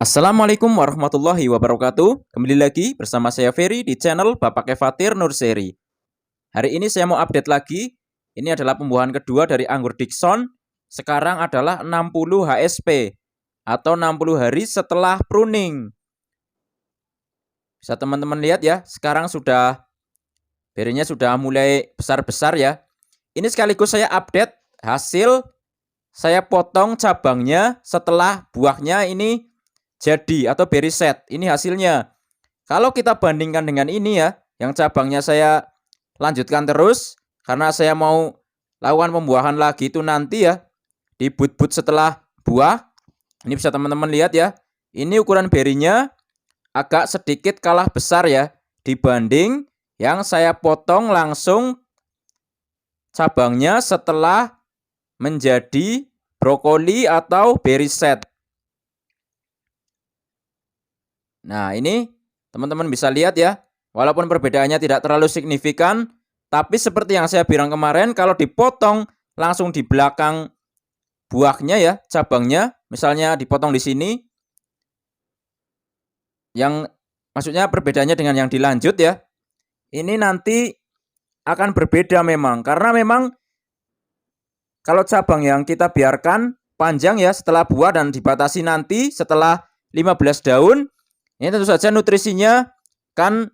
Assalamualaikum warahmatullahi wabarakatuh. Kembali lagi bersama saya Ferry di channel Bapak Kefatir Nurseri. Hari ini saya mau update lagi. Ini adalah pembuahan kedua dari anggur Dickson. Sekarang adalah 60 HSP atau 60 hari setelah pruning. Bisa teman-teman lihat ya, sekarang berinya sudah mulai besar-besar ya. Ini sekaligus saya update hasil saya potong cabangnya setelah buahnya ini jadi atau berry set. Ini hasilnya. Kalau kita bandingkan dengan ini ya, yang cabangnya saya lanjutkan terus karena saya mau lakukan pembuahan lagi itu nanti ya di but-but setelah buah. Ini bisa teman-teman lihat ya. Ini ukuran berinya agak sedikit kalah besar ya dibanding yang saya potong langsung cabangnya setelah menjadi brokoli atau berry set. Nah, ini teman-teman bisa lihat ya, walaupun perbedaannya tidak terlalu signifikan, tapi seperti yang saya bilang kemarin, kalau dipotong langsung di belakang buahnya ya, cabangnya, misalnya dipotong di sini, yang maksudnya perbedaannya dengan yang dilanjut ya, ini nanti akan berbeda memang, karena memang kalau cabang yang kita biarkan panjang ya setelah buah dan dibatasi nanti setelah 15 daun, ini tentu saja nutrisinya kan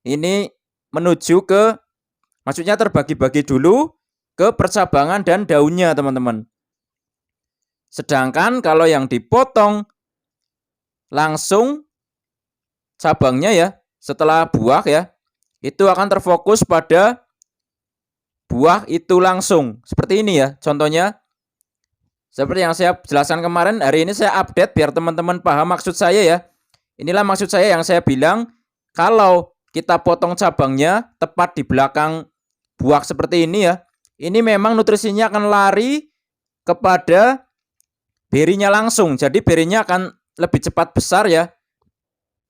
ini menuju ke, maksudnya terbagi-bagi dulu ke percabangan dan daunnya teman-teman. Sedangkan kalau yang dipotong langsung cabangnya ya setelah buah ya, itu akan terfokus pada buah itu langsung. Seperti ini ya contohnya. Seperti yang saya jelaskan kemarin, hari ini saya update biar teman-teman paham maksud saya ya. Inilah maksud saya yang saya bilang, kalau kita potong cabangnya tepat di belakang buah seperti ini ya, ini memang nutrisinya akan lari kepada berinya langsung. Jadi berinya akan lebih cepat besar ya.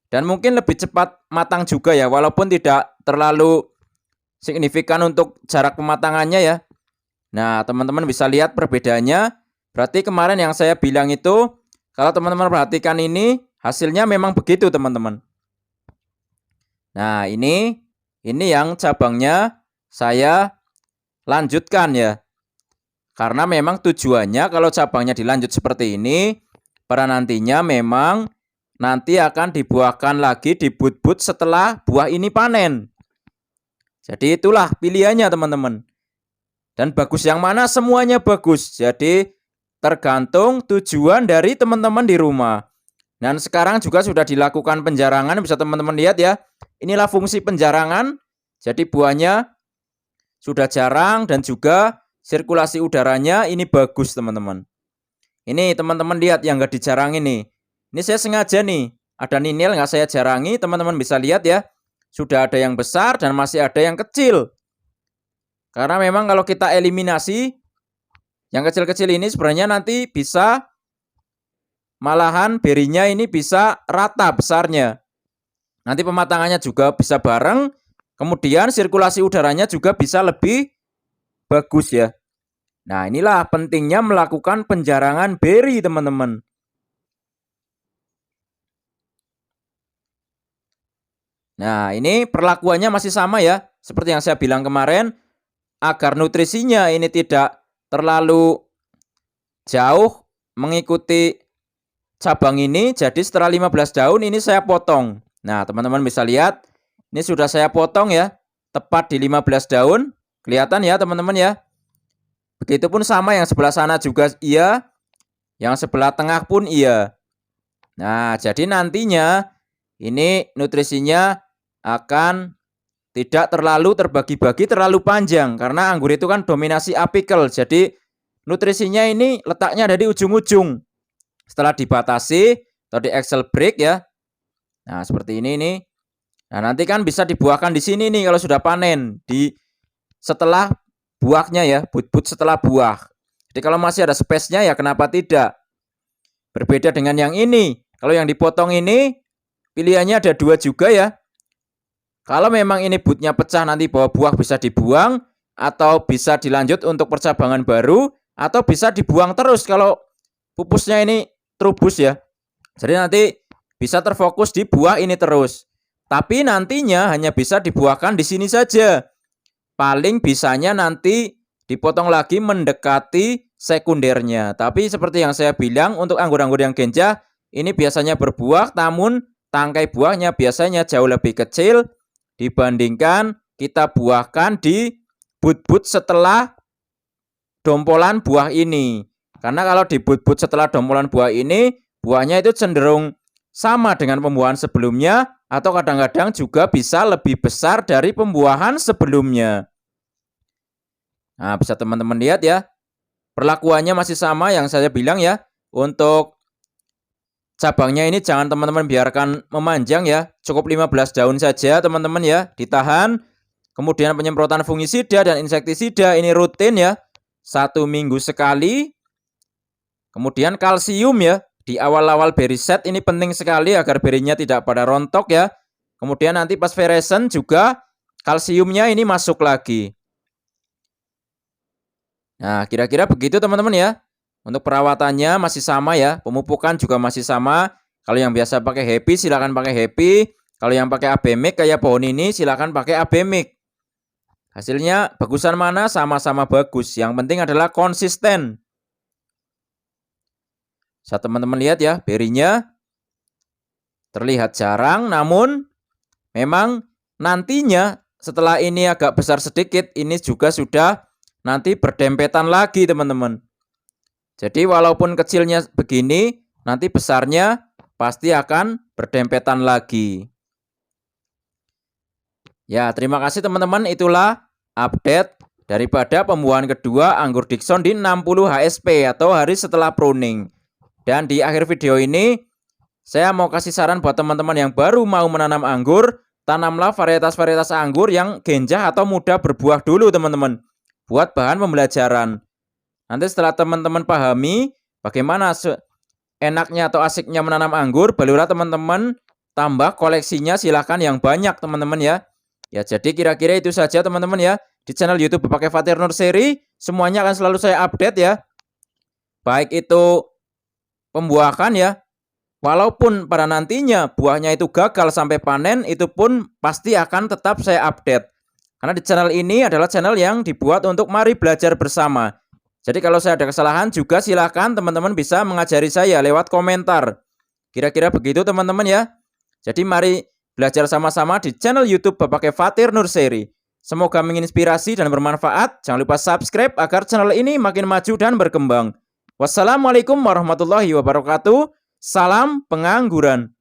Dan mungkin lebih cepat matang juga ya, walaupun tidak terlalu signifikan untuk jarak pematangannya ya. Nah, teman-teman bisa lihat perbedaannya. Berarti kemarin yang saya bilang itu, kalau teman-teman perhatikan ini, hasilnya memang begitu teman-teman. Nah, ini yang cabangnya saya lanjutkan ya. Karena memang tujuannya kalau cabangnya dilanjut seperti ini, pada nantinya memang nanti akan dibuahkan lagi di but-but setelah buah ini panen. Jadi itulah pilihannya teman-teman. Dan bagus yang mana? Semuanya bagus. Jadi tergantung tujuan dari teman-teman di rumah. Dan sekarang juga sudah dilakukan penjarangan, bisa teman-teman lihat ya. Inilah fungsi penjarangan. Jadi buahnya sudah jarang dan juga sirkulasi udaranya ini bagus teman-teman. Ini teman-teman lihat yang nggak dijarang ini. Ini saya sengaja nih, ada ninil nggak saya jarangi, teman-teman bisa lihat ya. Sudah ada yang besar dan masih ada yang kecil. Karena memang kalau kita eliminasi, yang kecil-kecil ini sebenarnya nanti bisa, malahan berinya ini bisa rata besarnya. Nanti pematangannya juga bisa bareng, kemudian sirkulasi udaranya juga bisa lebih bagus ya. Nah, inilah pentingnya melakukan penjarangan beri teman-teman. Nah, ini perlakuannya masih sama ya, seperti yang saya bilang kemarin, agar nutrisinya ini tidak terlalu jauh mengikuti cabang ini. Jadi setelah 15 daun ini saya potong. Nah, teman-teman bisa lihat, ini sudah saya potong ya, tepat di 15 daun. Kelihatan ya teman-teman ya. Begitupun sama yang sebelah sana juga iya, yang sebelah tengah pun iya. Nah, jadi nantinya ini nutrisinya akan tidak terlalu terbagi-bagi terlalu panjang, karena anggur itu kan dominasi apikel. Jadi nutrisinya ini letaknya ada di ujung-ujung. Setelah dibatasi atau di Excel break ya. Nah, seperti ini nih. Nah, nanti kan bisa dibuahkan di sini nih kalau sudah panen, di setelah buahnya ya, but-but setelah buah. Jadi kalau masih ada space-nya ya kenapa tidak? Berbeda dengan yang ini. Kalau yang dipotong ini pilihannya ada dua juga ya. Kalau memang ini butnya pecah nanti bawa buah bisa dibuang, atau bisa dilanjut untuk percabangan baru, atau bisa dibuang terus kalau pupusnya ini trubus ya. Jadi nanti bisa terfokus di buah ini terus. Tapi nantinya hanya bisa dibuahkan di sini saja. Paling bisanya nanti dipotong lagi mendekati sekundernya. Tapi seperti yang saya bilang, untuk anggur-anggur yang genjah ini biasanya berbuah, namun tangkai buahnya biasanya jauh lebih kecil dibandingkan kita buahkan di but-but setelah dompolan buah ini. Karena kalau di but-but setelah dompolan buah ini, buahnya itu cenderung sama dengan pembuahan sebelumnya, atau kadang-kadang juga bisa lebih besar dari pembuahan sebelumnya. Nah, bisa teman-teman lihat ya. Perlakuannya masih sama yang saya bilang ya. Untuk cabangnya ini jangan teman-teman biarkan memanjang ya. Cukup 15 daun saja teman-teman ya. Ditahan. Kemudian penyemprotan fungisida dan insektisida ini rutin ya. 1 minggu sekali. Kemudian kalsium ya. Di awal-awal berry set ini penting sekali agar berinya tidak pada rontok ya. Kemudian nanti pas feresen juga kalsiumnya ini masuk lagi. Nah, kira-kira begitu teman-teman ya. Untuk perawatannya masih sama ya. Pemupukan juga masih sama. Kalau yang biasa pakai Happy silakan pakai Happy. Kalau yang pakai AB Mix kayak pohon ini silakan pakai AB Mix. Hasilnya bagusan mana sama-sama bagus. Yang penting adalah konsisten. Bisa teman-teman lihat ya, berinya terlihat jarang, namun memang nantinya setelah ini agak besar sedikit, ini juga sudah nanti berdempetan lagi teman-teman. Jadi walaupun kecilnya begini, nanti besarnya pasti akan berdempetan lagi. Ya, terima kasih teman-teman, itulah update daripada pembuahan kedua anggur Dickson di 60 HSP atau hari setelah pruning. Dan di akhir video ini, saya mau kasih saran buat teman-teman yang baru mau menanam anggur, tanamlah varietas-varietas anggur yang genjah atau mudah berbuah dulu teman-teman, buat bahan pembelajaran. Nanti setelah teman-teman pahami bagaimana enaknya atau asiknya menanam anggur, barulah teman-teman tambah koleksinya silahkan yang banyak teman-teman ya. Ya jadi kira-kira itu saja teman-teman ya. Di channel YouTube Bapak Fatir Nursery, semuanya akan selalu saya update ya. Baik itu pembuahan ya, walaupun pada nantinya buahnya itu gagal sampai panen, itu pun pasti akan tetap saya update. Karena di channel ini adalah channel yang dibuat untuk mari belajar bersama. Jadi kalau saya ada kesalahan juga silahkan teman-teman bisa mengajari saya lewat komentar. Kira-kira begitu teman-teman ya. Jadi mari belajar sama-sama di channel YouTube Bapak Fatir Nursery. Semoga menginspirasi dan bermanfaat. Jangan lupa subscribe agar channel ini makin maju dan berkembang. Wassalamualaikum warahmatullahi wabarakatuh. Salam pengangguran.